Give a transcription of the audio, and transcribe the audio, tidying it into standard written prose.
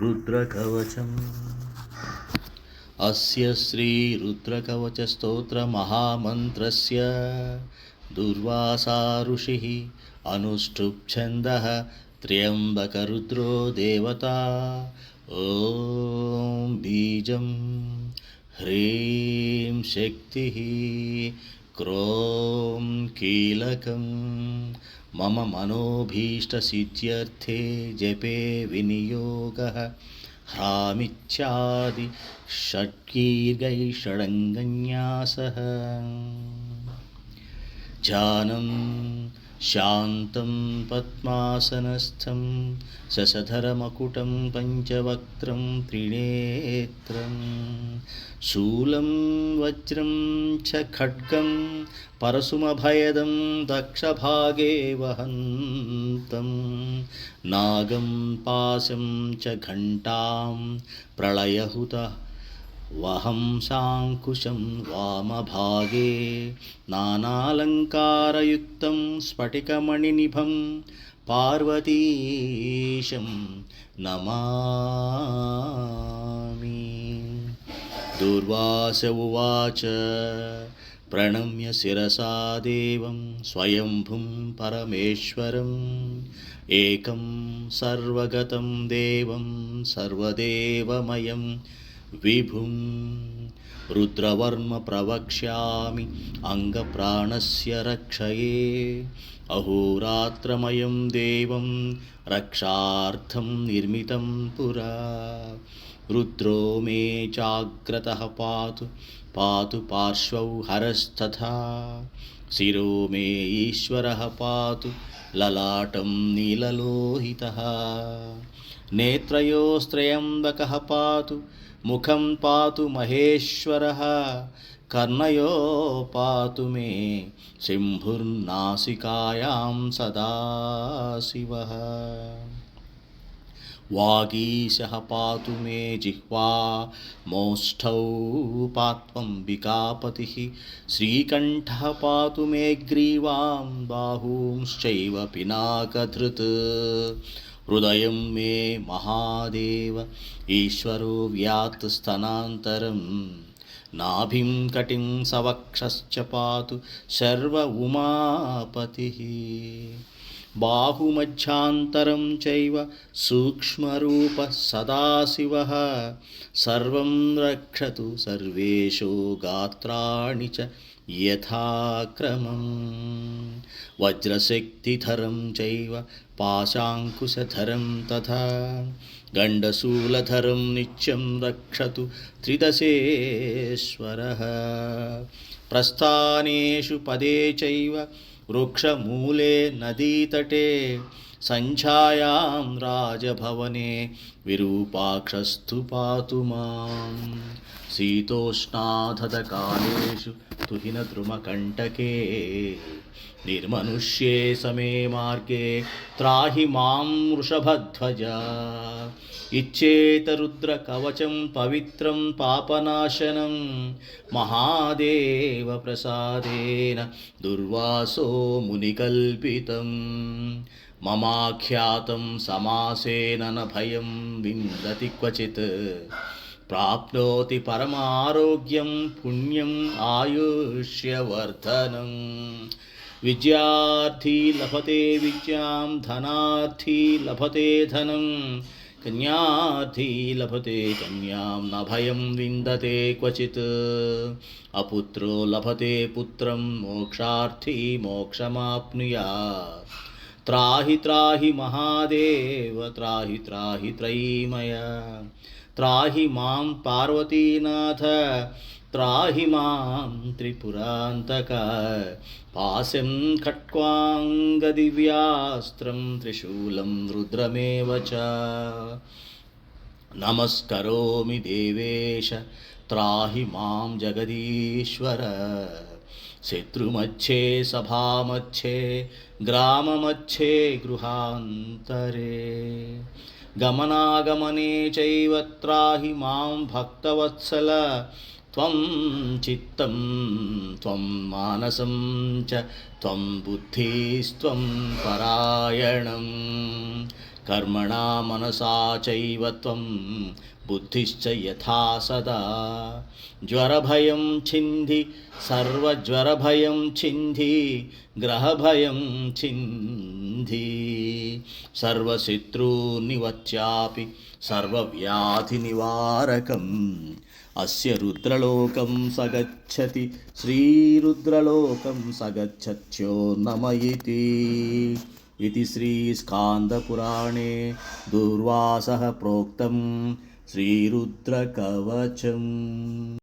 रुद्रकवचम् अस्य श्रीरुद्रकवचस्तोत्रमहामन्त्रस्य दुर्वासा ऋषिः अनुष्ठुप् त्र्यम्बकरुद्रो देवता। ॐ बीजं ह्रीं शक्तिः क्रों कीलकं मम मनोभीष्टसिद्ध्यर्थे जपे विनियोगः ह्रामिच्छादि षड्कीर्घैषडङ्गन्यासः। ध्यानं शान्तं पद्मासनस्थं शशधरमकुटं पञ्चवक्त्रं त्रिनेत्रं शूलं वज्रं च खड्गं परशुमभयदं दक्षभागे वहन्तं नागं पाशं च घण्टां प्रलयहुतः वहं शाङ्कुशं वामभागे नानालङ्कारयुक्तं स्फटिकमणिनिभं पार्वतीशं नमामि। दुर्वास उवाच प्रणम्य शिरसा देवं स्वयंभुं परमेश्वरम् एकं सर्वगतं देवं सर्वदेवमयं विभुं रुद्रवर्म प्रवक्ष्यामि अङ्गप्राणस्य रक्षये। अहोरात्रमयं देवं रक्षार्थं निर्मितं पुरा रुद्रो मे जाग्रतः पातु पातु पार्श्वौ हरस्तथा शिरो मे ईश्वरः पातु ललाटं नीललोहितः नेत्रयोस्त्रयम्बकः पातु मुखं पातु महेश्वरः कर्णयो पातु मे सिंहुर्नासिकायां सदाशिवः वागीशः पातु मे जिह्वा मोष्ठौ पात्वम्बिकापतिः श्रीकण्ठः पातु मे ग्रीवां बाहूंश्चैव पिनाकधृत् हृदयं मे महादेव ईश्वरो व्यात् स्तनान्तरं नाभिं कटिं सवक्षश्च पातु शर्व उमापतिः बाहुमध्यान्तरं चैव सूक्ष्मरूपः सदाशिवः सर्वं रक्षतु सर्वेषु गात्राणि च यथाक्रमं वज्रशक्तिधरं चैव पाशाङ्कुशधरं तथा गण्डशूलधरं नित्यं रक्षतु त्रिदशेश्वरः प्रस्थानेषु पदे चैव वृक्षमूले नदीतटे सञ्छायां राजभवने विरूपाक्षस्तु पातु मां शीतोष्णाधदकालेषु तुहिनद्रुमकण्टके निर्मनुष्ये समे मार्गे त्राहि मां वृषभध्वजा इच्छेतरुद्रकवचं पवित्रं पापनाशनं महादेवप्रसादेन दुर्वासो मुनिकल्पितं ममाख्यातं समासेन न भयं विन्दति क्वचित् प्राप्नोति परमारोग्यं पुण्यम् आयुष्यवर्धनं विद्यार्थी लभते विद्यां धनार्थी लभते धनं कन्यार्थी लभते कन्यां न भयं विन्दते क्वचित् अपुत्रो लभते पुत्रं मोक्षार्थी मोक्षमाप्नुयात् त्राहि त्राहि महादेव त्राहि त्राहि त्रयीमय त्राहि मां पार्वतीनाथ त्राहि मां त्रिपुरान्तक पाशं खट्वाङ्गदिव्यास्त्रं त्रिशूलं रुद्रमेव च नमस्करोमि देवेश त्राहि मां जगदीश्वर शत्रुमध्ये सभामध्ये ग्राममध्ये गृहान्तरे गमनागमने चैव त्राहि मां भक्तवत्सल त्वं चित्तं त्वं मानसं च त्वं बुद्धिस्त्वं परायणं कर्मणा मनसा चैव त्वं बुद्धिश्च यथा सदा ज्वरभयं छिन्धि सर्वज्वरभयं छिन्धि ग्रहभयं छिन्धि सर्वशत्रुनिवच्यापि सर्वव्याधिनिवारकम् अस्य रुद्रलोकं स गच्छति श्रीरुद्रलोकं स गच्छत्यो नम इति श्रीस्कान्दपुराणे दुर्वासः प्रोक्तं श्रीरुद्रकवचम्।